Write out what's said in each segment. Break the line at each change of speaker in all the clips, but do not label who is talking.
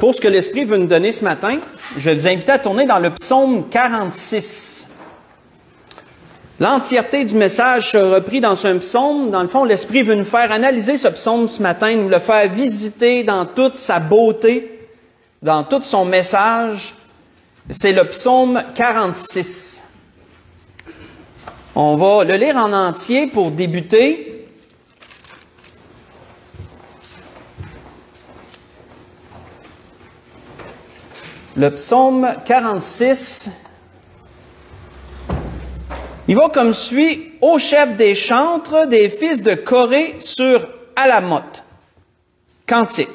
pour ce que l'Esprit veut nous donner ce matin, je vais vous inviter à tourner dans le psaume 46. L'entièreté du message sera repris dans ce psaume. Dans le fond, l'Esprit veut nous faire analyser ce psaume ce matin, nous le faire visiter dans toute sa beauté, dans tout son message. C'est le psaume 46. On va le lire en entier pour débuter. Le psaume 46, il va comme suit: au chef des chantres des fils de Coré sur Alamoth. Cantique.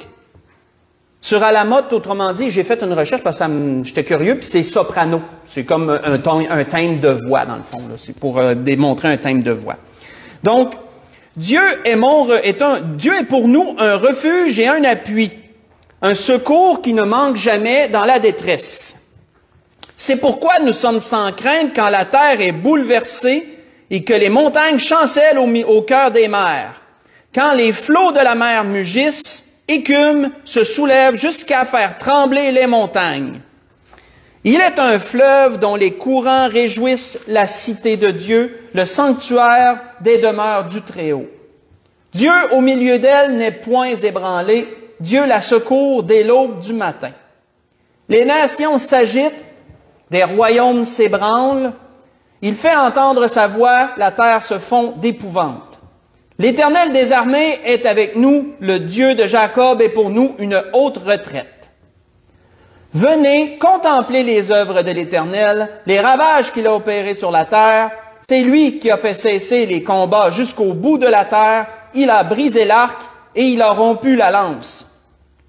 Sur Alamoth, autrement dit, j'ai fait une recherche parce que j'étais curieux, puis c'est soprano. C'est comme un thème de voix, dans le fond. C'est pour démontrer un thème de voix. Donc, Dieu est pour nous un refuge et un appui, un secours qui ne manque jamais dans la détresse. C'est pourquoi nous sommes sans crainte quand la terre est bouleversée et que les montagnes chancellent au cœur des mers. Quand les flots de la mer mugissent, écument, se soulèvent jusqu'à faire trembler les montagnes. Il est un fleuve dont les courants réjouissent la cité de Dieu, le sanctuaire des demeures du Très-Haut. Dieu au milieu d'elle n'est point ébranlé, Dieu la secourt dès l'aube du matin. Les nations s'agitent, des royaumes s'ébranlent, il fait entendre sa voix, la terre se fond d'épouvante. L'Éternel des armées est avec nous, le Dieu de Jacob est pour nous une haute retraite. Venez contempler les œuvres de l'Éternel, les ravages qu'il a opérés sur la terre. C'est lui qui a fait cesser les combats jusqu'au bout de la terre. Il a brisé l'arc et il a rompu la lance.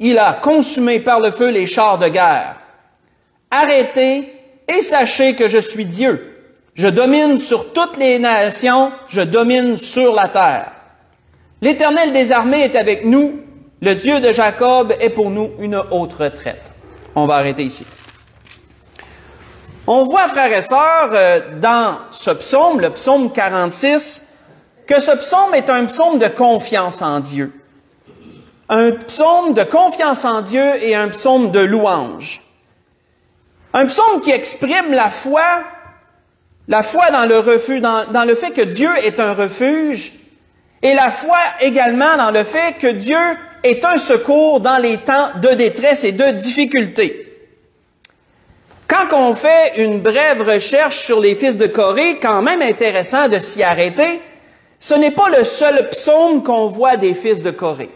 Il a consumé par le feu les chars de guerre. Arrêtez et sachez que je suis Dieu. Je domine sur toutes les nations, je domine sur la terre. L'Éternel des armées est avec nous, le Dieu de Jacob est pour nous une haute retraite. On va arrêter ici. On voit, frères et sœurs, dans ce psaume, le psaume 46, que ce psaume est un psaume de confiance en Dieu. Un psaume de confiance en Dieu et un psaume de louange. Un psaume qui exprime la foi dans le refuge, dans le fait que Dieu est un refuge, et la foi également dans le fait que Dieu est un secours dans les temps de détresse et de difficulté. Quand on fait une brève recherche sur les fils de Coré, quand même intéressant de s'y arrêter, ce n'est pas le seul psaume qu'on voit des fils de Coré.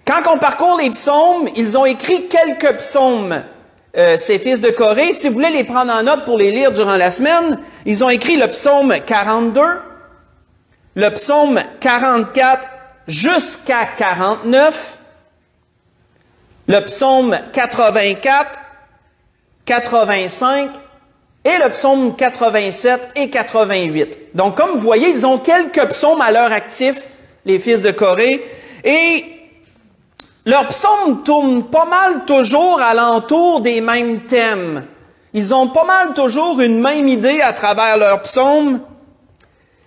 Quand on parcourt les psaumes, ils ont écrit quelques psaumes, ces fils de Coré. Si vous voulez les prendre en note pour les lire durant la semaine, ils ont écrit le psaume 42, le psaume 44 jusqu'à 49, le psaume 84, 85 et le psaume 87 et 88. Donc, comme vous voyez, ils ont quelques psaumes à leur actif, les fils de Coré, et leurs psaumes tournent pas mal toujours alentour des mêmes thèmes. Ils ont pas mal toujours une même idée à travers leurs psaumes.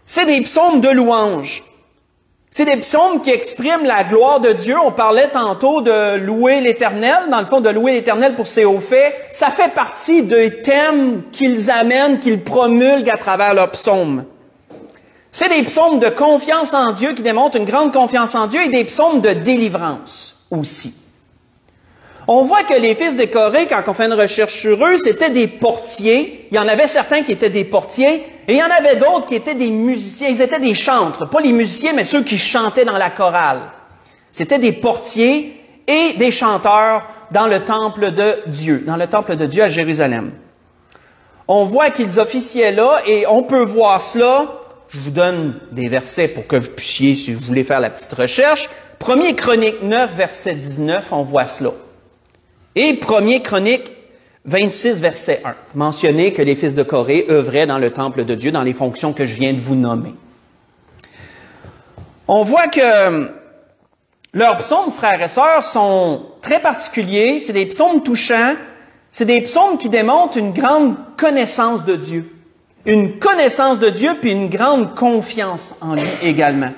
C'est des psaumes de louange. C'est des psaumes qui expriment la gloire de Dieu. On parlait tantôt de louer l'Éternel. Dans le fond, de louer l'Éternel pour ses hauts faits. Ça fait partie des thèmes qu'ils amènent, qu'ils promulguent à travers leurs psaumes. C'est des psaumes de confiance en Dieu qui démontrent une grande confiance en Dieu et des psaumes de délivrance aussi. On voit que les fils de Coré, quand on fait une recherche sur eux, c'était des portiers. Il y en avait certains qui étaient des portiers et il y en avait d'autres qui étaient des musiciens. Ils étaient des chantres, pas les musiciens, mais ceux qui chantaient dans la chorale. C'était des portiers et des chanteurs dans le temple de Dieu à Jérusalem. On voit qu'ils officiaient là et on peut voir cela. Je vous donne des versets pour que vous puissiez, si vous voulez faire la petite recherche. 1er Chronique 9, verset 19, on voit cela. Et 1er Chronique 26, verset 1, mentionner que les fils de Coré œuvraient dans le temple de Dieu, dans les fonctions que je viens de vous nommer. On voit que leurs psaumes, frères et sœurs, sont très particuliers. C'est des psaumes touchants. C'est des psaumes qui démontrent une grande connaissance de Dieu. Une connaissance de Dieu, puis une grande confiance en lui également.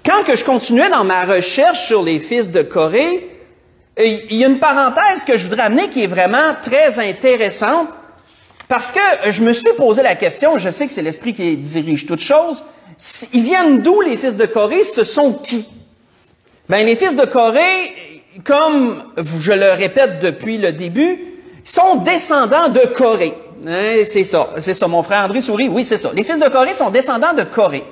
Quand que je continuais dans ma recherche sur les fils de Coré, il y a une parenthèse que je voudrais amener qui est vraiment très intéressante, parce que je me suis posé la question, je sais que c'est l'Esprit qui dirige toutes choses, ils viennent d'où les fils de Corée? Ce sont qui? Ben, les fils de Corée, comme je le répète depuis le début, sont descendants de Corée. Hein, c'est ça, mon frère André sourit, oui, c'est ça. Les fils de Corée sont descendants de Corée.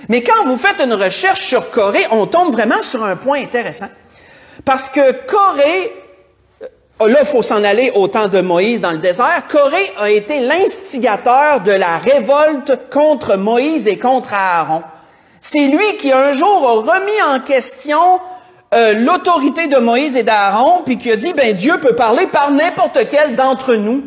Mais quand vous faites une recherche sur Corée, on tombe vraiment sur un point intéressant. Parce que Corée, là, il faut s'en aller au temps de Moïse dans le désert, Corée a été l'instigateur de la révolte contre Moïse et contre Aaron. C'est lui qui, un jour, a remis en question l'autorité de Moïse et d'Aaron, puis qui a dit, ben Dieu peut parler par n'importe quel d'entre nous.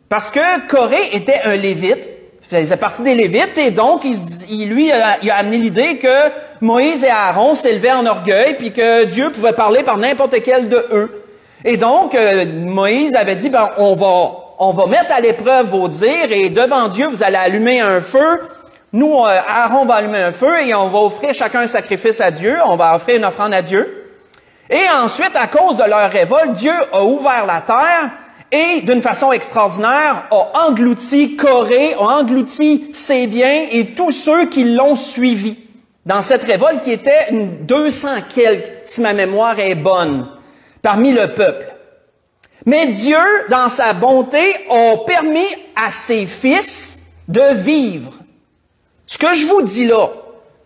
Parce que Corée était un Lévite, faisait partie des Lévites, et donc, il a amené l'idée que Moïse et Aaron s'élevaient en orgueil, puis que Dieu pouvait parler par n'importe quel de eux. Et donc, Moïse avait dit, ben, on va mettre à l'épreuve vos dires, et devant Dieu, vous allez allumer un feu. Nous, Aaron va allumer un feu, et on va offrir chacun un sacrifice à Dieu, on va offrir une offrande à Dieu. Et ensuite, à cause de leur révolte, Dieu a ouvert la terre, et d'une façon extraordinaire, a englouti Corée, a englouti ses biens, et tous ceux qui l'ont suivi dans cette révolte qui était 200 quelques, si ma mémoire est bonne, parmi le peuple. Mais Dieu, dans sa bonté, a permis à ses fils de vivre. Ce que je vous dis là,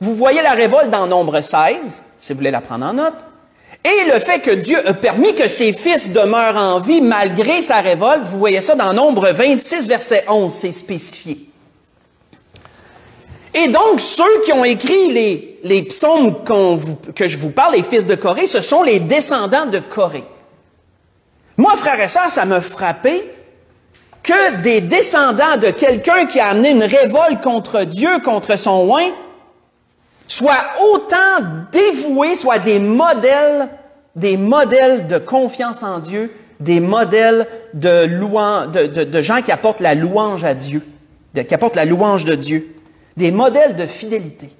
vous voyez la révolte dans Nombre 16, si vous voulez la prendre en note, et le fait que Dieu a permis que ses fils demeurent en vie malgré sa révolte, vous voyez ça dans Nombre 26, verset 11, c'est spécifié. Et donc, ceux qui ont écrit les psaumes que je vous parle, les fils de Corée, ce sont les descendants de Corée. Moi, frères et sœurs, ça m'a frappé que des descendants de quelqu'un qui a amené une révolte contre Dieu, contre son oint, soient autant dévoués, soient des modèles de confiance en Dieu, des modèles de gens qui apportent la louange à Dieu, qui apportent la louange de Dieu, des modèles de fidélité.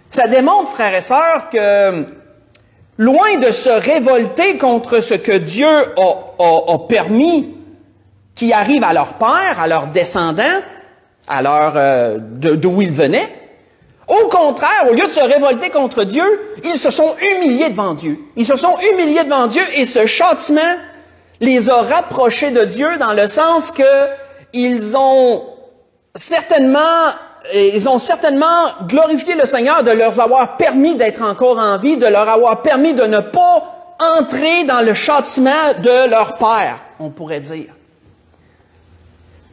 Ça démontre, frères et sœurs, que loin de se révolter contre ce que Dieu a permis qui arrive à leur père, à leurs descendants, d'où ils venaient, au contraire, au lieu de se révolter contre Dieu, ils se sont humiliés devant Dieu. Ils se sont humiliés devant Dieu et ce châtiment les a rapprochés de Dieu dans le sens que ils ont certainement glorifié le Seigneur de leur avoir permis d'être encore en vie, de leur avoir permis de ne pas entrer dans le châtiment de leur père, on pourrait dire.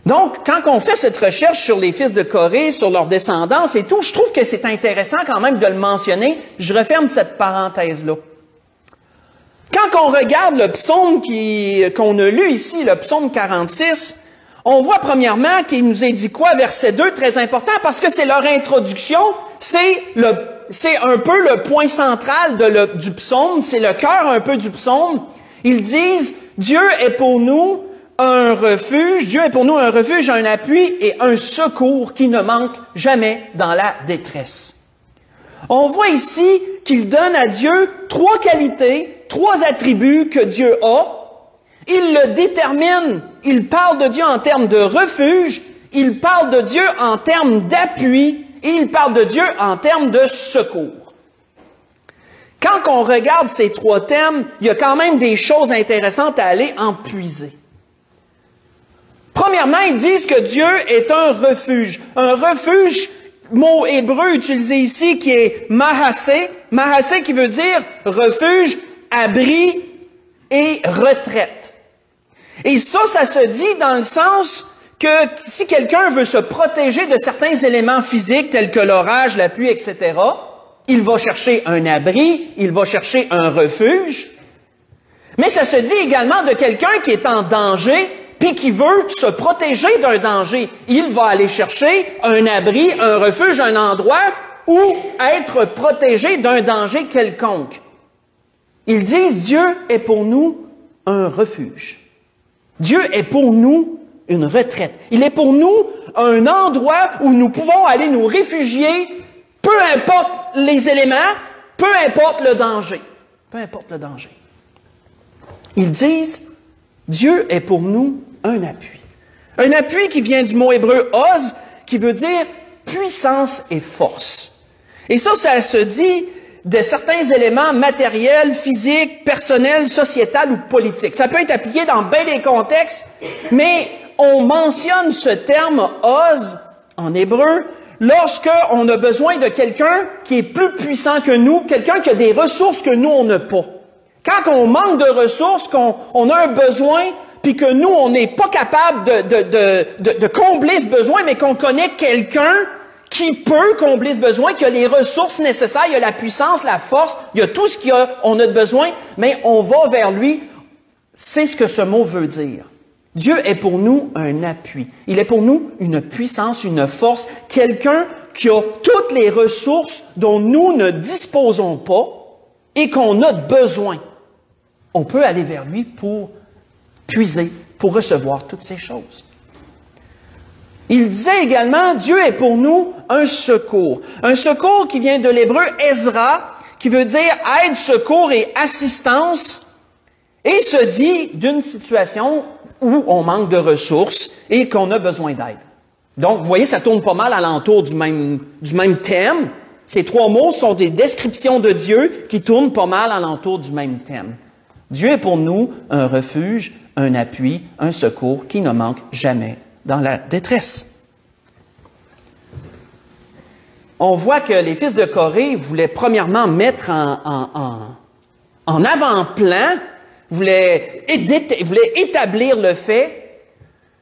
Donc, quand on fait cette recherche sur les fils de Corée, sur leur descendance et tout, je trouve que c'est intéressant quand même de le mentionner. Je referme cette parenthèse-là. Quand on regarde le psaume qu'on a lu ici, le psaume 46, on voit premièrement qu'il nous est dit quoi? Verset 2, très important, parce que c'est leur introduction, c'est un peu le point central du psaume, c'est le cœur un peu du psaume. Ils disent, Dieu est pour nous un refuge, Dieu est pour nous un refuge, un appui et un secours qui ne manque jamais dans la détresse. On voit ici qu'il donne à Dieu 3 qualités, 3 attributs que Dieu a. Il le détermine, il parle de Dieu en termes de refuge, il parle de Dieu en termes d'appui et il parle de Dieu en termes de secours. Quand on regarde ces 3 thèmes, il y a quand même des choses intéressantes à aller en puiser. Premièrement, ils disent que Dieu est un refuge. Un refuge, mot hébreu utilisé ici, qui est mahasé. Mahasé qui veut dire refuge, abri et retraite. Et ça se dit dans le sens que si quelqu'un veut se protéger de certains éléments physiques tels que l'orage, la pluie, etc., il va chercher un abri, il va chercher un refuge. Mais ça se dit également de quelqu'un qui est en danger puis qui veut se protéger d'un danger. Il va aller chercher un abri, un refuge, un endroit où être protégé d'un danger quelconque. Ils disent, Dieu est pour nous un refuge. Dieu est pour nous une retraite. Il est pour nous un endroit où nous pouvons aller nous réfugier, peu importe les éléments, peu importe le danger. Peu importe le danger. Ils disent, Dieu est pour nous un appui. Un appui qui vient du mot hébreu oz, qui veut dire puissance et force. Et ça se dit de certains éléments matériels, physiques, personnels, sociétals ou politiques. Ça peut être appliqué dans bien des contextes, mais on mentionne ce terme oz en hébreu lorsqu'on a besoin de quelqu'un qui est plus puissant que nous, quelqu'un qui a des ressources que nous, on n'a pas. Quand on manque de ressources, qu'on a un besoin, puis que nous, on n'est pas capable de combler ce besoin, mais qu'on connaît quelqu'un qui peut combler ce besoin, qui a les ressources nécessaires, il y a la puissance, la force, il y a tout ce qu'on a de besoin, mais on va vers lui. C'est ce que ce mot veut dire. Dieu est pour nous un appui. Il est pour nous une puissance, une force, quelqu'un qui a toutes les ressources dont nous ne disposons pas et qu'on a besoin. On peut aller vers lui pour puiser, pour recevoir toutes ces choses. Il disait également, Dieu est pour nous un secours. Un secours qui vient de l'hébreu Ezra, qui veut dire aide, secours et assistance, et se dit d'une situation où on manque de ressources et qu'on a besoin d'aide. Donc, vous voyez, ça tourne pas mal alentour du même thème. Ces trois mots sont des descriptions de Dieu qui tournent pas mal alentour du même thème. Dieu est pour nous un refuge, un appui, un secours qui ne manque jamais dans la détresse. On voit que les fils de Corée voulaient premièrement mettre en avant-plan, voulaient établir le fait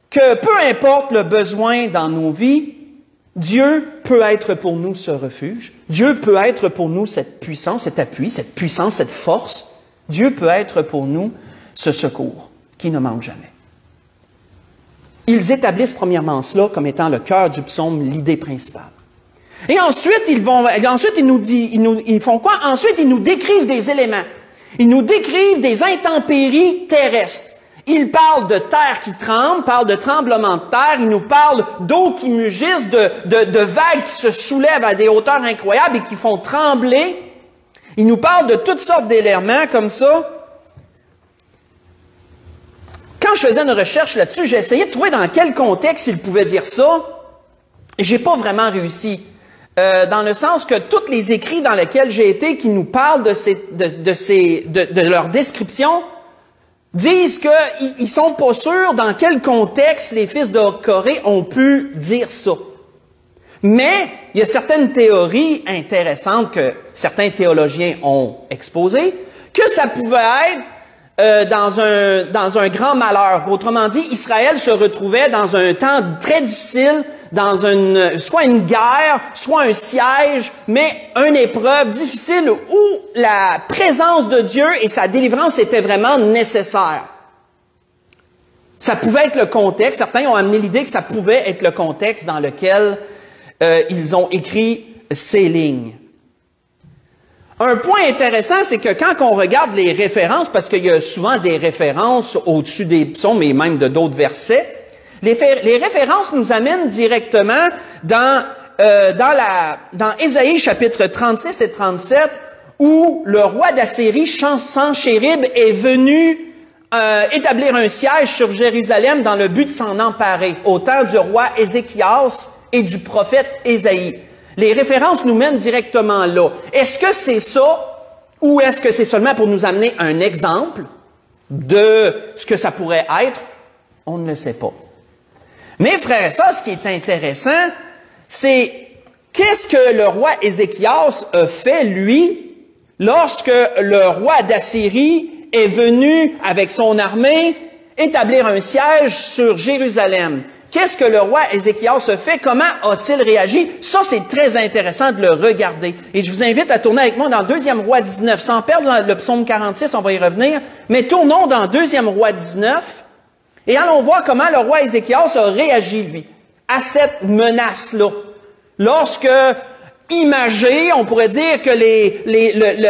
que peu importe le besoin dans nos vies, Dieu peut être pour nous ce refuge. Dieu peut être pour nous cette puissance, cet appui, cette puissance, cette force. Dieu peut être pour nous ce secours qui ne manque jamais. Ils établissent premièrement cela comme étant le cœur du psaume, l'idée principale. Et ensuite, ils font quoi? Ensuite, ils nous décrivent des éléments. Ils nous décrivent des intempéries terrestres. Ils parlent de terre qui tremble, parlent de tremblement de terre, ils nous parlent d'eau qui mugissent, de vagues qui se soulèvent à des hauteurs incroyables et qui font trembler. Ils nous parlent de toutes sortes d'éléments comme ça. Quand je faisais une recherche là-dessus, j'ai essayé de trouver dans quel contexte ils pouvaient dire ça, et j'ai pas vraiment réussi. Dans le sens que tous les écrits dans lesquels j'ai été qui nous parlent de leur description disent qu'ils ne sont pas sûrs dans quel contexte les fils de Corée ont pu dire ça. Mais il y a certaines théories intéressantes que certains théologiens ont exposées, que ça pouvait être dans un grand malheur. Autrement dit, Israël se retrouvait dans un temps très difficile, dans soit une guerre, soit un siège, mais une épreuve difficile où la présence de Dieu et sa délivrance étaient vraiment nécessaires. Ça pouvait être le contexte. Certains ont amené l'idée que ça pouvait être le contexte dans lequel ils ont écrit ces lignes. Un point intéressant, c'est que quand on regarde les références, parce qu'il y a souvent des références au-dessus des psaumes et même de d'autres versets, les références nous amènent directement dans Ésaïe chapitre 36 et 37, où le roi d'Assyrie, Sanchérib, est venu établir un siège sur Jérusalem dans le but de s'en emparer, au temps du roi Ézéchias et du prophète Ésaïe. Les références nous mènent directement là. Est-ce que c'est ça, ou est-ce que c'est seulement pour nous amener un exemple de ce que ça pourrait être? On ne le sait pas. Mais frères et sœurs, ce qui est intéressant, c'est qu'est-ce que le roi Ézéchias a fait, lui, lorsque le roi d'Assyrie est venu avec son armée établir un siège sur Jérusalem. Qu'est-ce que le roi Ézéchias a fait? Comment a-t-il réagi? Ça, c'est très intéressant de le regarder. Et je vous invite à tourner avec moi dans 2 Rois 19. Sans perdre le psaume 46, on va y revenir. Mais tournons dans 2 Rois 19 et allons voir comment le roi Ézéchias a réagi, lui, à cette menace-là. Lorsque, imagé, on pourrait dire que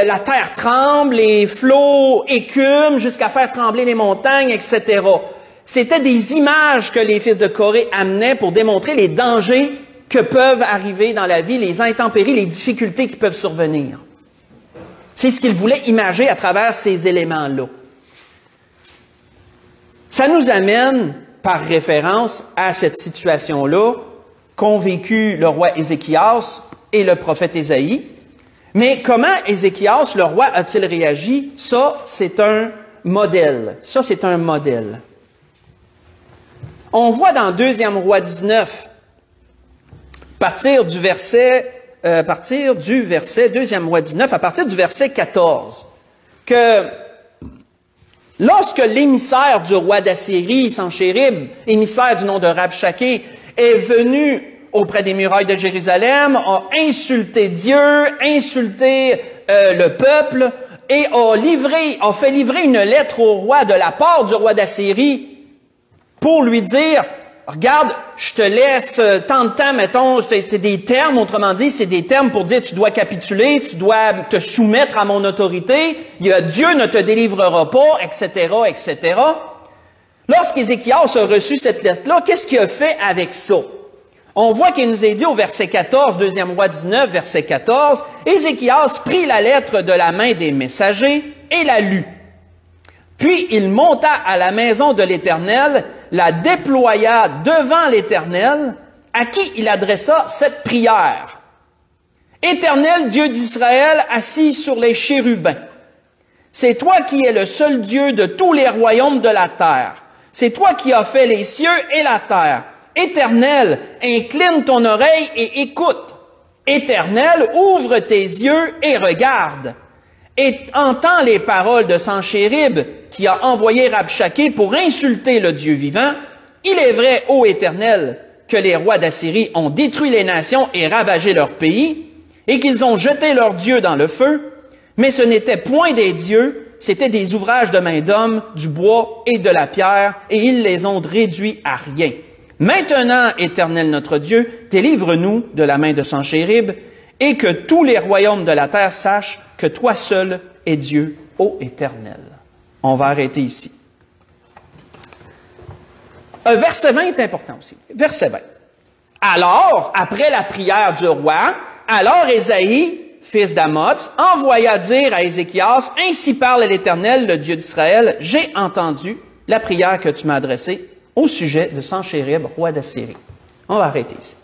la terre tremble, les flots écument jusqu'à faire trembler les montagnes, etc. C'était des images que les fils de Corée amenaient pour démontrer les dangers que peuvent arriver dans la vie, les intempéries, les difficultés qui peuvent survenir. C'est ce qu'ils voulaient imager à travers ces éléments-là. Ça nous amène, par référence à cette situation-là, qu'ont vécu le roi Ézéchias et le prophète Ésaïe. Mais comment Ézéchias, le roi, a-t-il réagi? Ça, c'est un modèle. Ça, c'est un modèle. On voit dans 2 Rois 19, partir du verset 2 Rois 19, à partir du verset 14, que lorsque l'émissaire du roi d'Assyrie, Sanchérib, émissaire du nom de Rabshakeh, est venu auprès des murailles de Jérusalem, a insulté Dieu, insulté le peuple, et a fait livrer une lettre au roi de la part du roi d'Assyrie pour lui dire, regarde, je te laisse tant de temps, mettons, c'est des termes, autrement dit, c'est des termes pour dire tu dois capituler, tu dois te soumettre à mon autorité, Dieu ne te délivrera pas, etc., etc. Lorsqu'Ézéchias a reçu cette lettre-là, qu'est-ce qu'il a fait avec ça? On voit qu'il nous est dit au verset 14, 2 Rois 19, verset 14, Ézéchias prit la lettre de la main des messagers et la lut. Puis il monta à la maison de l'Éternel, la déploya devant l'Éternel, à qui il adressa cette prière. Éternel Dieu d'Israël, assis sur les chérubins, c'est toi qui es le seul Dieu de tous les royaumes de la terre. C'est toi qui as fait les cieux et la terre. Éternel, incline ton oreille et écoute. Éternel, ouvre tes yeux et regarde. Et entends les paroles de Sanchérib, qui a envoyé Rabshakeh pour insulter le Dieu vivant. Il est vrai, ô Éternel, que les rois d'Assyrie ont détruit les nations et ravagé leur pays, et qu'ils ont jeté leurs dieux dans le feu, mais ce n'était point des dieux, c'était des ouvrages de main d'homme, du bois et de la pierre, et ils les ont réduits à rien. Maintenant, Éternel notre Dieu, délivre-nous de la main de Sanchérib, et que tous les royaumes de la terre sachent que toi seul es Dieu, ô Éternel. On va arrêter ici. Verset 20 est important aussi. Verset 20. Alors, après la prière du roi, alors Ésaïe, fils d'Amoz, envoya dire à Ézéchias, « Ainsi parle l'Éternel, le Dieu d'Israël, j'ai entendu la prière que tu m'as adressée au sujet de Sanchérib, roi d'Assyrie. » On va arrêter ici.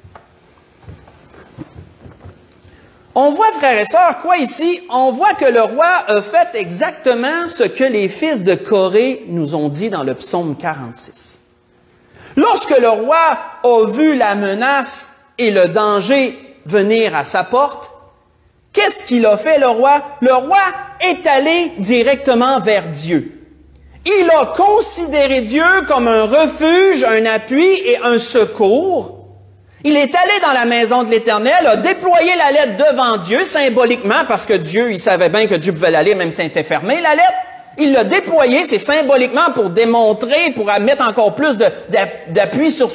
On voit, frères et sœurs, quoi ici? On voit que le roi a fait exactement ce que les fils de Corée nous ont dit dans le psaume 46. Lorsque le roi a vu la menace et le danger venir à sa porte, qu'est-ce qu'il a fait, le roi? Le roi est allé directement vers Dieu. Il a considéré Dieu comme un refuge, un appui et un secours. Il est allé dans la maison de l'Éternel, a déployé la lettre devant Dieu, symboliquement, parce que Dieu, il savait bien que Dieu pouvait la lire, même si elle était fermée, la lettre. Il l'a déployée, c'est symboliquement pour démontrer, pour mettre encore plus d'appui sur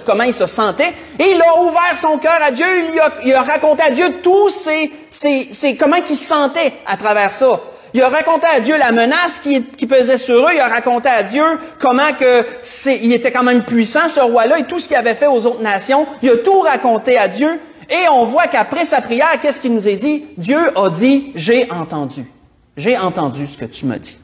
comment il se sentait. Et il a ouvert son cœur à Dieu, il a raconté à Dieu tous comment il se sentait à travers ça. Il a raconté à Dieu la menace qui pesait sur eux. Il a raconté à Dieu comment il était quand même puissant, ce roi-là, et tout ce qu'il avait fait aux autres nations. Il a tout raconté à Dieu. Et on voit qu'après sa prière, qu'est-ce qu'il nous est dit? Dieu a dit, j'ai entendu. J'ai entendu ce que tu m'as dit.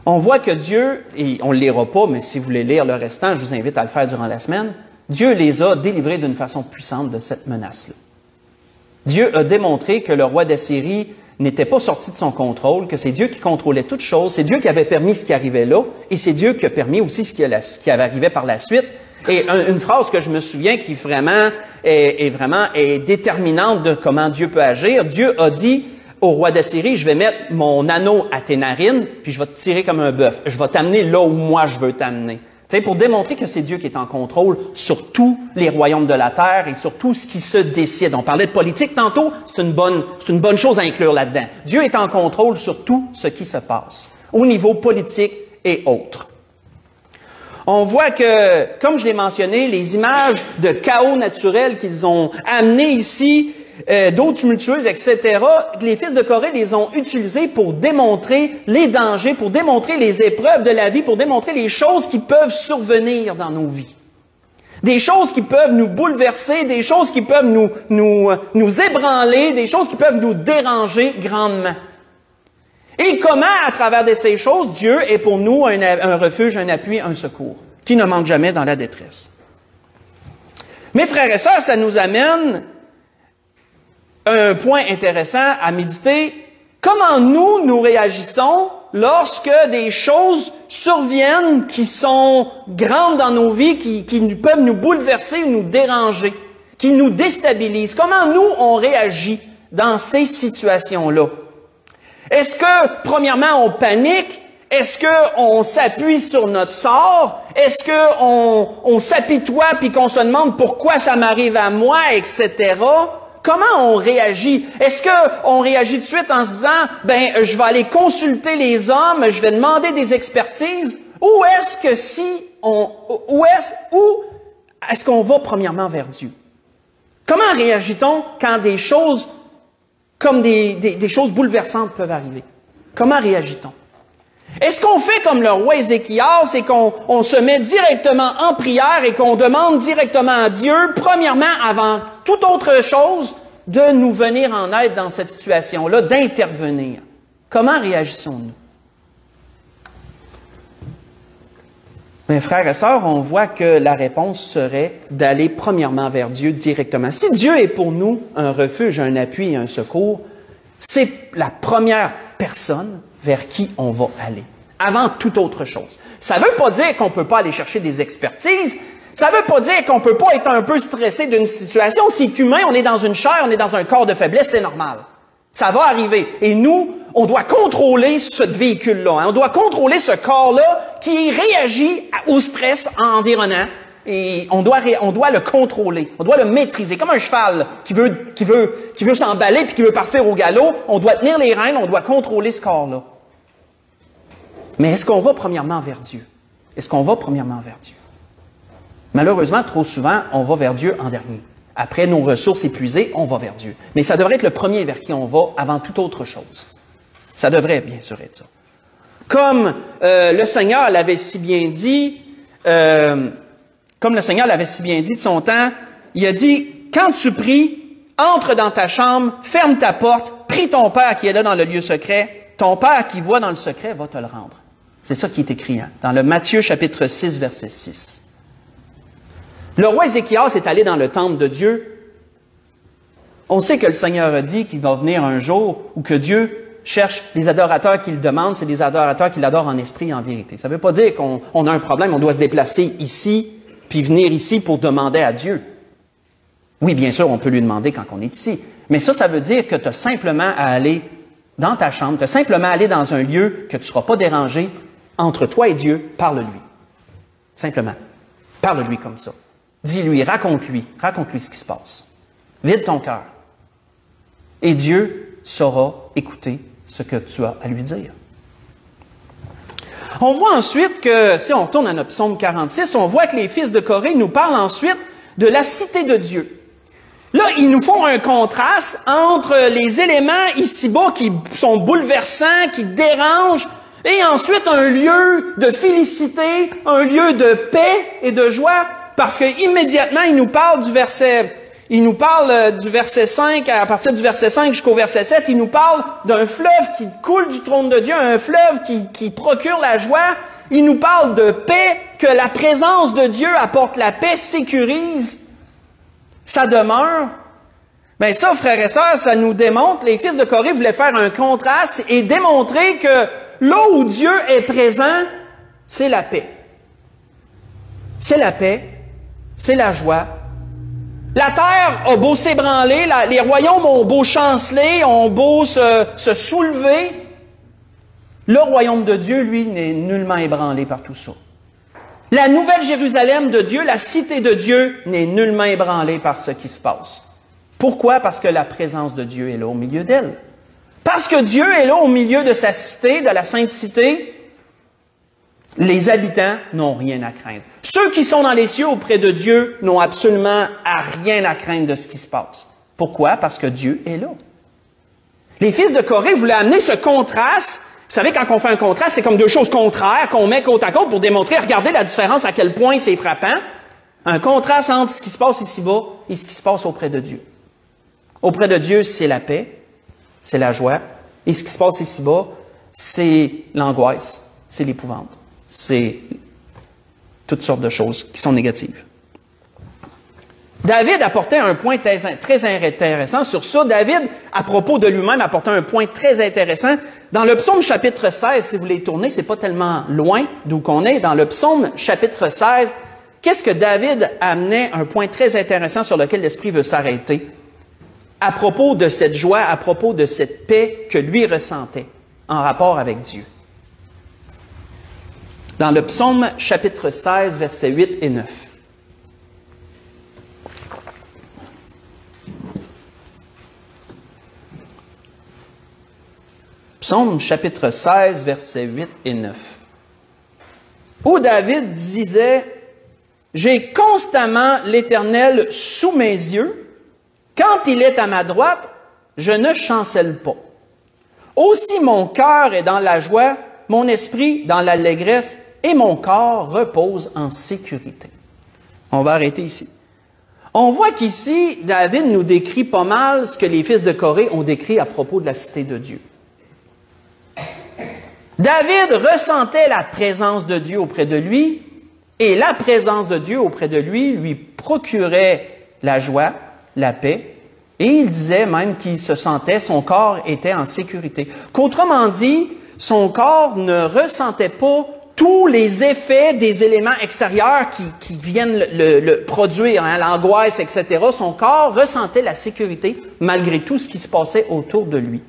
On voit que Dieu, et on ne le lira pas, mais si vous voulez lire le restant, je vous invite à le faire durant la semaine, Dieu les a délivrés d'une façon puissante de cette menace-là. Dieu a démontré que le roi d'Assyrie n'était pas sorti de son contrôle, que c'est Dieu qui contrôlait toutes choses, c'est Dieu qui avait permis ce qui arrivait là, et c'est Dieu qui a permis aussi ce qui avait arrivé par la suite. Et une phrase que je me souviens qui vraiment est déterminante de comment Dieu peut agir. Dieu a dit au roi d'Assyrie, je vais mettre mon anneau à tes narines, puis je vais te tirer comme un bœuf. Je vais t'amener là où moi je veux t'amener. C'est pour démontrer que c'est Dieu qui est en contrôle sur tous les royaumes de la terre et sur tout ce qui se décide. On parlait de politique tantôt, c'est une bonne chose à inclure là-dedans. Dieu est en contrôle sur tout ce qui se passe, au niveau politique et autres. On voit que, comme je l'ai mentionné, les images de chaos naturel qu'ils ont amenées ici, d'eau tumultueuse, etc., les fils de Corée les ont utilisés pour démontrer les dangers, pour démontrer les épreuves de la vie, pour démontrer les choses qui peuvent survenir dans nos vies. Des choses qui peuvent nous bouleverser, des choses qui peuvent nous ébranler, des choses qui peuvent nous déranger grandement. Et comment, à travers de ces choses, Dieu est pour nous un refuge, un appui, un secours, qui ne manque jamais dans la détresse. Mes frères et sœurs, ça nous amène à un point intéressant à méditer. Comment nous réagissons lorsque des choses surviennent qui sont grandes dans nos vies, qui peuvent nous bouleverser ou nous déranger, qui nous déstabilisent? Comment nous, on réagit dans ces situations-là? Est-ce que, premièrement, on panique? Est-ce qu'on s'appuie sur notre sort? Est-ce qu'on s'apitoie puis qu'on se demande pourquoi ça m'arrive à moi, etc.? Comment on réagit? Est-ce qu'on réagit tout de suite en se disant, je vais aller consulter les hommes, je vais demander des expertises? Ou est-ce qu'on va premièrement vers Dieu? Comment réagit-on quand des choses comme des choses bouleversantes peuvent arriver? Comment réagit-on? Est-ce qu'on fait comme le roi Ézéchias, c'est qu'on se met directement en prière et qu'on demande directement à Dieu, premièrement, avant toute autre chose, de nous venir en aide dans cette situation-là, d'intervenir? Comment réagissons-nous? Mes frères et sœurs, on voit que la réponse serait d'aller premièrement vers Dieu directement. Si Dieu est pour nous un refuge, un appui et un secours, c'est la première personne vers qui on va aller, avant toute autre chose. Ça ne veut pas dire qu'on ne peut pas aller chercher des expertises. Ça ne veut pas dire qu'on ne peut pas être un peu stressé d'une situation. C'est humain, on est dans une chair, on est dans un corps de faiblesse, c'est normal. Ça va arriver. Et nous, on doit contrôler ce véhicule-là. Hein. On doit contrôler ce corps-là qui réagit au stress environnant. Et on doit le contrôler. On doit le maîtriser. Comme un cheval qui veut s'emballer puis qui veut partir au galop. On doit tenir les rênes, on doit contrôler ce corps-là. Mais est-ce qu'on va premièrement vers Dieu? Est-ce qu'on va premièrement vers Dieu? Malheureusement, trop souvent, on va vers Dieu en dernier. Après nos ressources épuisées, on va vers Dieu. Mais ça devrait être le premier vers qui on va avant toute autre chose. Ça devrait bien sûr être ça. Comme le Seigneur l'avait si bien dit, de son temps, il a dit, quand tu pries, entre dans ta chambre, ferme ta porte, prie ton Père qui est là dans le lieu secret, ton Père qui voit dans le secret va te le rendre. C'est ça qui est écrit dans le Matthieu chapitre 6, verset 6. Le roi Ézéchias est allé dans le temple de Dieu. On sait que le Seigneur a dit qu'il va venir un jour où que Dieu cherche les adorateurs qu'il demande, c'est des adorateurs qui l'adorent en esprit et en vérité. Ça ne veut pas dire qu'on a un problème, on doit se déplacer ici, puis venir ici pour demander à Dieu. Oui, bien sûr, on peut lui demander quand on est ici. Mais ça veut dire que tu as simplement à aller dans ta chambre, tu as simplement à aller dans un lieu que tu ne seras pas dérangé. Entre toi et Dieu, parle-lui. Simplement. Parle-lui comme ça. Dis-lui, raconte-lui ce qui se passe. Vide ton cœur. Et Dieu saura écouter ce que tu as à lui dire. On voit ensuite que, si on retourne à notre psaume 46, on voit que les fils de Corée nous parlent ensuite de la cité de Dieu. Là, ils nous font un contraste entre les éléments ici-bas qui sont bouleversants, qui dérangent, et ensuite un lieu de félicité, un lieu de paix et de joie, parce que immédiatement, il nous parle du verset 5, à partir du verset 5 jusqu'au verset 7, il nous parle d'un fleuve qui coule du trône de Dieu, un fleuve qui procure la joie. Il nous parle de paix, que la présence de Dieu apporte la paix, sécurise sa demeure. Bien ça, frères et sœurs, ça nous démontre, les fils de Corée voulaient faire un contraste et démontrer que là où Dieu est présent, c'est la paix. C'est la paix, c'est la joie. La terre a beau s'ébranler, les royaumes ont beau chanceler, ont beau se soulever. Le royaume de Dieu, lui, n'est nullement ébranlé par tout ça. La nouvelle Jérusalem de Dieu, la cité de Dieu, n'est nullement ébranlée par ce qui se passe. Pourquoi? Parce que la présence de Dieu est là au milieu d'elle. Parce que Dieu est là au milieu de sa cité, de la sainte cité, les habitants n'ont rien à craindre. Ceux qui sont dans les cieux auprès de Dieu n'ont absolument rien à craindre de ce qui se passe. Pourquoi? Parce que Dieu est là. Les fils de Corée voulaient amener ce contraste. Vous savez, quand on fait un contraste, c'est comme deux choses contraires qu'on met côte à côte pour démontrer, regardez la différence, à quel point c'est frappant. Un contraste entre ce qui se passe ici-bas et ce qui se passe auprès de Dieu. Auprès de Dieu, c'est la paix, c'est la joie. Et ce qui se passe ici-bas, c'est l'angoisse, c'est l'épouvante, c'est toutes sortes de choses qui sont négatives. David apportait un point très intéressant sur ça. David, à propos de lui-même, apportait un point très intéressant. Dans le psaume chapitre 16, si vous voulez tourner, c'est pas tellement loin d'où qu'on est. Dans le psaume chapitre 16, qu'est-ce que David amenait? Un point très intéressant sur lequel l'Esprit veut s'arrêter. À propos de cette joie, à propos de cette paix que lui ressentait en rapport avec Dieu. Dans le psaume chapitre 16, versets 8 et 9. Psaume chapitre 16, versets 8 et 9. Où David disait, « J'ai constamment l'Éternel sous mes yeux. Quand il est à ma droite, je ne chancelle pas. Aussi mon cœur est dans la joie, mon esprit dans l'allégresse, et mon corps repose en sécurité. » On va arrêter ici. On voit qu'ici, David nous décrit pas mal ce que les fils de Corée ont décrit à propos de la cité de Dieu. David ressentait la présence de Dieu auprès de lui, et la présence de Dieu auprès de lui procurait la joie, la paix, et il disait même qu'il se sentait, son corps était en sécurité. Qu'autrement dit, son corps ne ressentait pas tous les effets des éléments extérieurs qui viennent le produire, hein, l'angoisse, etc. Son corps ressentait la sécurité malgré tout ce qui se passait autour de lui.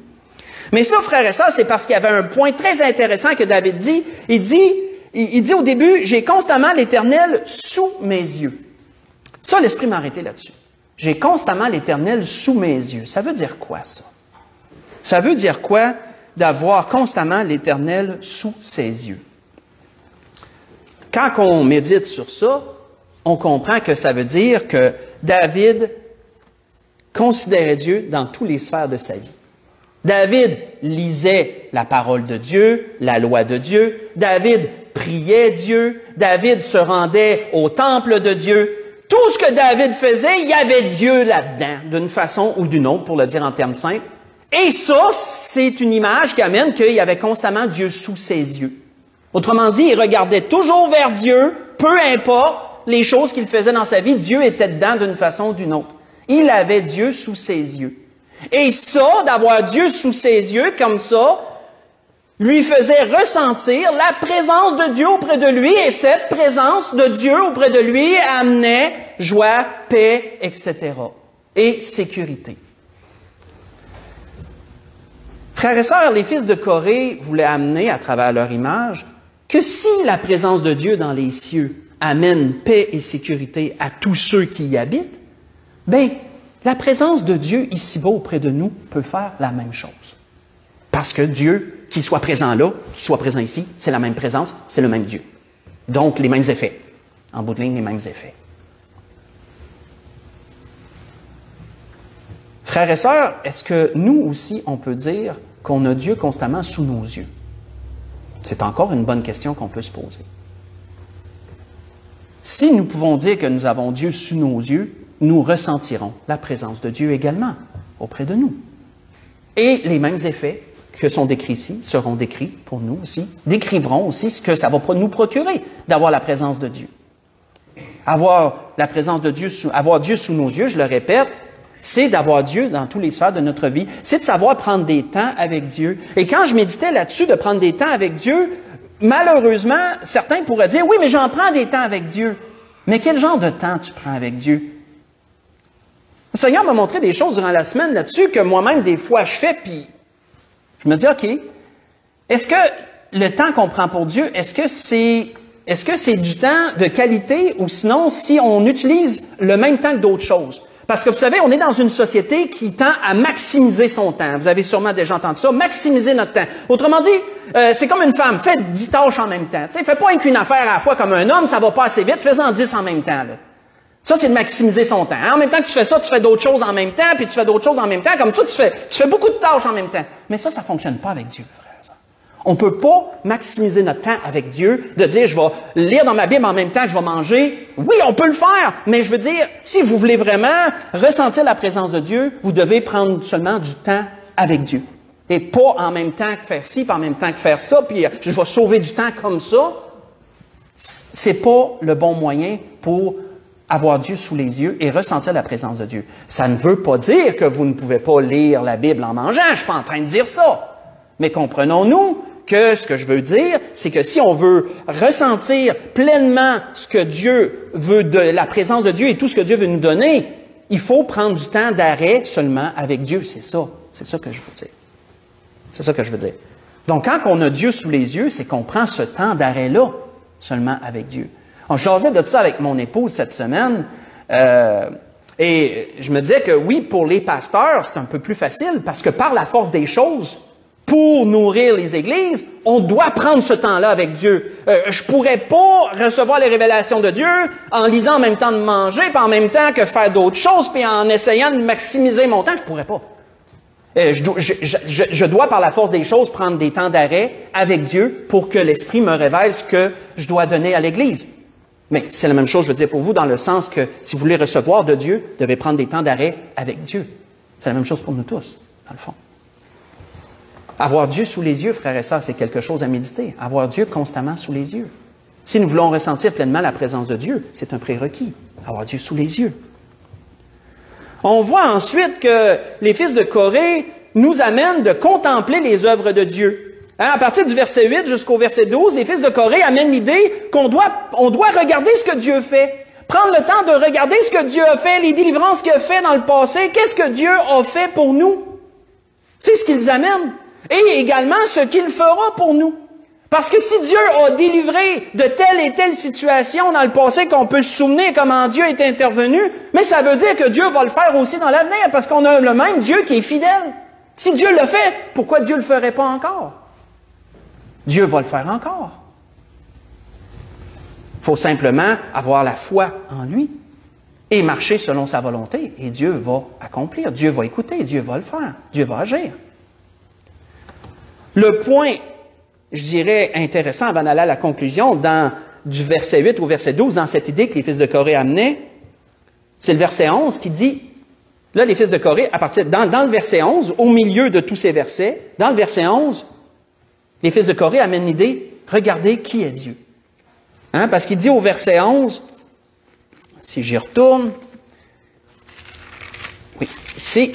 Mais ça, frères et sœurs, c'est parce qu'il y avait un point très intéressant que David dit. Il dit au début, « J'ai constamment l'Éternel sous mes yeux. » Ça, l'Esprit m'a arrêté là-dessus. « J'ai constamment l'Éternel sous mes yeux. » Ça veut dire quoi, ça? Ça veut dire quoi d'avoir constamment l'Éternel sous ses yeux? Quand on médite sur ça, on comprend que ça veut dire que David considérait Dieu dans toutes les sphères de sa vie. David lisait la parole de Dieu, la loi de Dieu. David priait Dieu. David se rendait au temple de Dieu. Tout ce que David faisait, il y avait Dieu là-dedans, d'une façon ou d'une autre, pour le dire en termes simples. Et ça, c'est une image qui amène qu'il y avait constamment Dieu sous ses yeux. Autrement dit, il regardait toujours vers Dieu, peu importe les choses qu'il faisait dans sa vie, Dieu était dedans d'une façon ou d'une autre. Il avait Dieu sous ses yeux. Et ça, d'avoir Dieu sous ses yeux comme ça, lui faisait ressentir la présence de Dieu auprès de lui, et cette présence de Dieu auprès de lui amenait joie, paix, etc. et sécurité. Frères et sœurs, les fils de Corée voulaient amener à travers leur image que si la présence de Dieu dans les cieux amène paix et sécurité à tous ceux qui y habitent, bien, la présence de Dieu ici-bas auprès de nous peut faire la même chose. Parce que Dieu, qu'il soit présent là, qu'il soit présent ici, c'est la même présence, c'est le même Dieu. Donc, les mêmes effets. En bout de ligne, les mêmes effets. Frères et sœurs, est-ce que nous aussi, on peut dire qu'on a Dieu constamment sous nos yeux? C'est encore une bonne question qu'on peut se poser. Si nous pouvons dire que nous avons Dieu sous nos yeux, nous ressentirons la présence de Dieu également auprès de nous. Et les mêmes effets que sont décrits ici seront décrits pour nous aussi, décriveront aussi ce que ça va nous procurer d'avoir la présence de Dieu. Avoir la présence de Dieu, avoir Dieu sous nos yeux, je le répète, c'est d'avoir Dieu dans tous les sphères de notre vie. C'est de savoir prendre des temps avec Dieu. Et quand je méditais là-dessus, de prendre des temps avec Dieu, malheureusement, certains pourraient dire, oui, mais j'en prends des temps avec Dieu. Mais quel genre de temps tu prends avec Dieu? Le Seigneur m'a montré des choses durant la semaine là-dessus que moi-même, des fois, je fais, puis je me dis, OK, est-ce que le temps qu'on prend pour Dieu, est-ce que c'est du temps de qualité ou sinon, si on utilise le même temps que d'autres choses? Parce que vous savez, on est dans une société qui tend à maximiser son temps. Vous avez sûrement déjà entendu ça, maximiser notre temps. Autrement dit, c'est comme une femme, faites 10 tâches en même temps. Tu sais, fais pas qu'une affaire à la fois comme un homme, ça va pas assez vite, fais-en 10 en même temps. Là. Ça, c'est de maximiser son temps. En même temps que tu fais ça, tu fais d'autres choses en même temps, puis tu fais d'autres choses en même temps. Comme ça, tu fais beaucoup de tâches en même temps. Mais ça fonctionne pas avec Dieu, frère. On ne peut pas maximiser notre temps avec Dieu, de dire, je vais lire dans ma Bible en même temps que je vais manger. Oui, on peut le faire, mais je veux dire, si vous voulez vraiment ressentir la présence de Dieu, vous devez prendre seulement du temps avec Dieu. Et pas en même temps que faire ci, puis en même temps que faire ça, puis je vais sauver du temps comme ça. C'est pas le bon moyen pour avoir Dieu sous les yeux et ressentir la présence de Dieu. Ça ne veut pas dire que vous ne pouvez pas lire la Bible en mangeant. Je suis pas en train de dire ça. Mais comprenons-nous que ce que je veux dire, c'est que si on veut ressentir pleinement ce que Dieu veut, la présence de Dieu et tout ce que Dieu veut nous donner, il faut prendre du temps d'arrêt seulement avec Dieu. C'est ça que je veux dire. C'est ça que je veux dire. Donc, quand on a Dieu sous les yeux, c'est qu'on prend ce temps d'arrêt-là seulement avec Dieu. On jasait de ça avec mon épouse cette semaine, et je me disais que oui, pour les pasteurs, c'est un peu plus facile, parce que par la force des choses, pour nourrir les églises, on doit prendre ce temps-là avec Dieu. Je pourrais pas recevoir les révélations de Dieu en lisant en même temps de manger, puis en même temps que faire d'autres choses, puis en essayant de maximiser mon temps. Je pourrais pas. Je dois, par la force des choses, prendre des temps d'arrêt avec Dieu pour que l'Esprit me révèle ce que je dois donner à l'Église. Mais c'est la même chose, je veux dire, pour vous, dans le sens que si vous voulez recevoir de Dieu, vous devez prendre des temps d'arrêt avec Dieu. C'est la même chose pour nous tous, dans le fond. Avoir Dieu sous les yeux, frères et sœurs, c'est quelque chose à méditer. Avoir Dieu constamment sous les yeux. Si nous voulons ressentir pleinement la présence de Dieu, c'est un prérequis. Avoir Dieu sous les yeux. On voit ensuite que les fils de Corée nous amènent de contempler les œuvres de Dieu. Hein, à partir du verset 8 jusqu'au verset 12, les fils de Corée amènent l'idée qu'on doit regarder ce que Dieu fait. Prendre le temps de regarder ce que Dieu a fait, les délivrances qu'il a fait dans le passé. Qu'est-ce que Dieu a fait pour nous? C'est ce qu'ils amènent. Et également ce qu'il fera pour nous. Parce que si Dieu a délivré de telle et telle situation dans le passé qu'on peut se souvenir comment Dieu est intervenu, mais ça veut dire que Dieu va le faire aussi dans l'avenir, parce qu'on a le même Dieu qui est fidèle. Si Dieu le fait, pourquoi Dieu ne le ferait pas encore? Dieu va le faire encore. Il faut simplement avoir la foi en lui et marcher selon sa volonté, et Dieu va accomplir, Dieu va écouter, Dieu va le faire, Dieu va agir. Le point, je dirais, intéressant avant d'aller à la conclusion, du verset 8 au verset 12, dans cette idée que les fils de Corée amenaient, c'est le verset 11 qui dit, là, les fils de Corée, dans le verset 11, au milieu de tous ces versets, dans le verset 11, les fils de Corée amènent l'idée, regardez qui est Dieu. Hein, parce qu'il dit au verset 11, si j'y retourne, oui,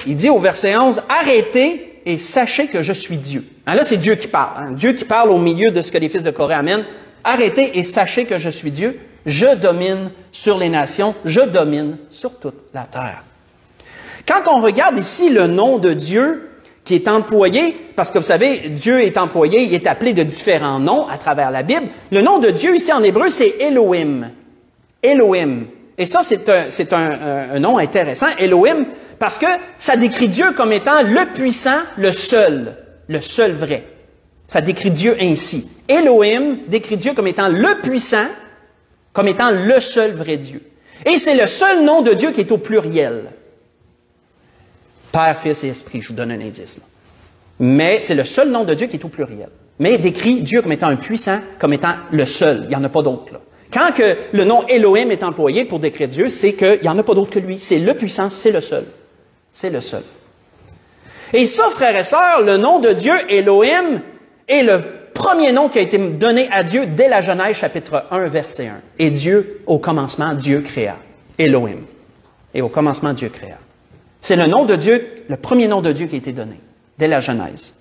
il dit au verset 11, arrêtez et sachez que je suis Dieu. Hein, là, c'est Dieu qui parle. Hein, Dieu qui parle au milieu de ce que les fils de Corée amènent. Arrêtez et sachez que je suis Dieu. Je domine sur les nations. Je domine sur toute la terre. Quand on regarde ici le nom de Dieu qui est employé, parce que vous savez, Dieu est employé, il est appelé de différents noms à travers la Bible. Le nom de Dieu ici en hébreu, c'est Elohim. Elohim. Et ça, c'est un nom intéressant, Elohim, parce que ça décrit Dieu comme étant le puissant, le seul vrai. Ça décrit Dieu ainsi. Elohim décrit Dieu comme étant le puissant, comme étant le seul vrai Dieu. Et c'est le seul nom de Dieu qui est au pluriel. Père, Fils et Esprit, je vous donne un indice. Là. Mais c'est le seul nom de Dieu qui est au pluriel. Mais il décrit Dieu comme étant un puissant, comme étant le seul. Il n'y en a pas d'autre. Là. Quand que le nom Elohim est employé pour décrire Dieu, c'est qu'il n'y en a pas d'autre que lui. C'est le puissant, c'est le seul. C'est le seul. Et ça, frères et sœurs, le nom de Dieu, Elohim, est le premier nom qui a été donné à Dieu dès la Genèse, chapitre 1, verset 1. Et Dieu, au commencement, Dieu créa. Elohim. Et au commencement, Dieu créa. C'est le nom de Dieu, le premier nom de Dieu qui a été donné dès la Genèse.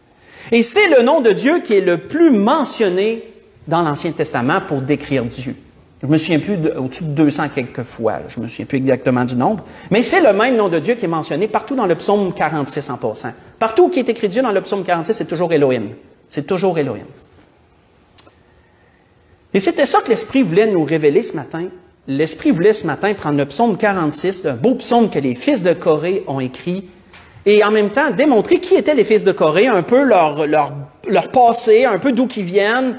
Et c'est le nom de Dieu qui est le plus mentionné dans l'Ancien Testament pour décrire Dieu. Je me souviens plus, au-dessus de 200 quelques fois, je me souviens plus exactement du nombre, mais c'est le même nom de Dieu qui est mentionné partout dans le psaume 46 en passant. Partout où il est écrit Dieu dans le psaume 46, c'est toujours Elohim. C'est toujours Elohim. Et c'était ça que l'Esprit voulait nous révéler ce matin. L'Esprit voulait ce matin prendre le psaume 46, un beau psaume que les fils de Corée ont écrit, et en même temps démontrer qui étaient les fils de Corée, un peu leur passé, un peu d'où qu'ils viennent.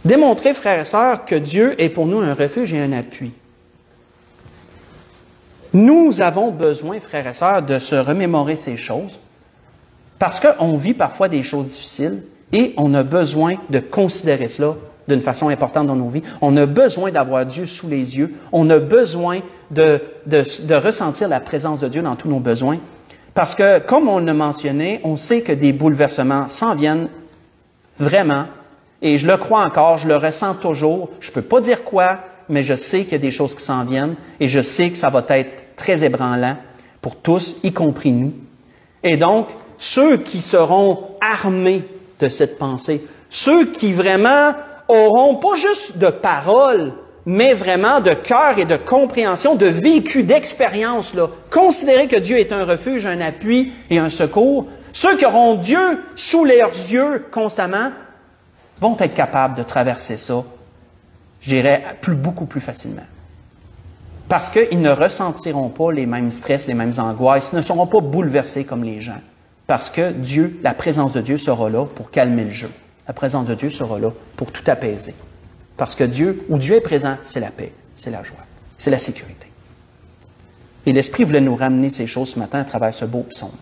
Démontrer, frères et sœurs, que Dieu est pour nous un refuge et un appui. Nous avons besoin, frères et sœurs, de se remémorer ces choses, parce qu'on vit parfois des choses difficiles, et on a besoin de considérer cela d'une façon importante dans nos vies. On a besoin d'avoir Dieu sous les yeux. On a besoin de ressentir la présence de Dieu dans tous nos besoins. Parce que, comme on l'a mentionné, on sait que des bouleversements s'en viennent vraiment. Et je le crois encore, je le ressens toujours. Je ne peux pas dire quoi, mais je sais qu'il y a des choses qui s'en viennent. Et je sais que ça va être très ébranlant pour tous, y compris nous. Et donc, ceux qui seront armés de cette pensée, ceux qui vraiment auront pas juste de paroles, mais vraiment de cœur et de compréhension, de vécu, d'expérience, là, considérer que Dieu est un refuge, un appui et un secours, ceux qui auront Dieu sous leurs yeux constamment, vont être capables de traverser ça, je dirais, beaucoup plus facilement. Parce qu'ils ne ressentiront pas les mêmes stress, les mêmes angoisses, ils ne seront pas bouleversés comme les gens. Parce que Dieu, la présence de Dieu sera là pour calmer le jeu. La présence de Dieu sera là pour tout apaiser. Parce que Dieu, où Dieu est présent, c'est la paix, c'est la joie, c'est la sécurité. Et l'Esprit voulait nous ramener ces choses ce matin à travers ce beau psaume.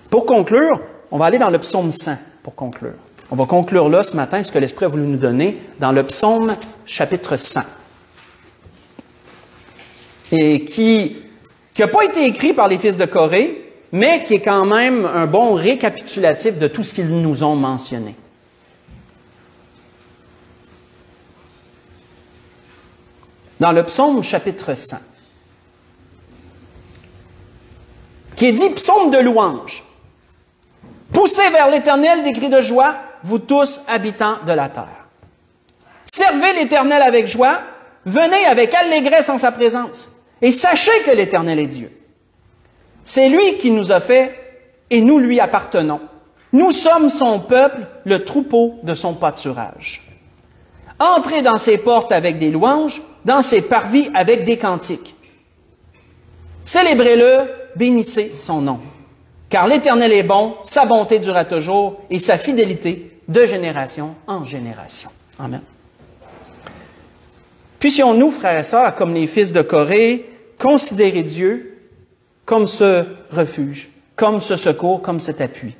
Pour conclure, on va aller dans le psaume 100 pour conclure. On va conclure là ce matin ce que l'Esprit a voulu nous donner dans le psaume chapitre 100. Et qui n'a pas été écrit par les fils de Corée, mais qui est quand même un bon récapitulatif de tout ce qu'ils nous ont mentionné. Dans le psaume chapitre 100, qui est dit psaume de louange. Poussez vers l'Éternel des cris de joie, vous tous habitants de la terre. Servez l'Éternel avec joie, venez avec allégresse en sa présence, et sachez que l'Éternel est Dieu. C'est lui qui nous a fait, et nous lui appartenons. Nous sommes son peuple, le troupeau de son pâturage. Entrez dans ses portes avec des louanges, dans ses parvis avec des cantiques. Célébrez-le, bénissez son nom. Car l'Éternel est bon, sa bonté durera toujours, et sa fidélité de génération en génération. Amen. Puissions-nous, frères et sœurs, comme les fils de Corée, considérer Dieu comme ce refuge, comme ce secours, comme cet appui.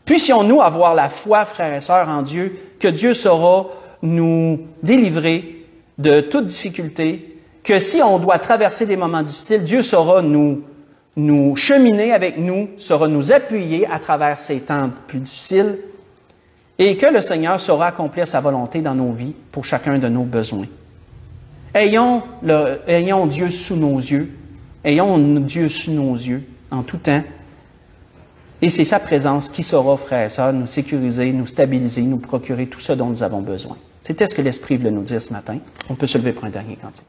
Puissions-nous avoir la foi, frères et sœurs, en Dieu, que Dieu saura nous délivrer de toute difficulté, que si on doit traverser des moments difficiles, Dieu saura nous cheminer avec nous, saura nous appuyer à travers ces temps plus difficiles, et que le Seigneur saura accomplir sa volonté dans nos vies pour chacun de nos besoins. Ayons Dieu sous nos yeux, ayons Dieu sous nos yeux en tout temps, et c'est sa présence qui saura, frères et sœurs, nous sécuriser, nous stabiliser, nous procurer tout ce dont nous avons besoin. C'était ce que l'Esprit voulait nous dire ce matin. On peut se lever pour un dernier cantique.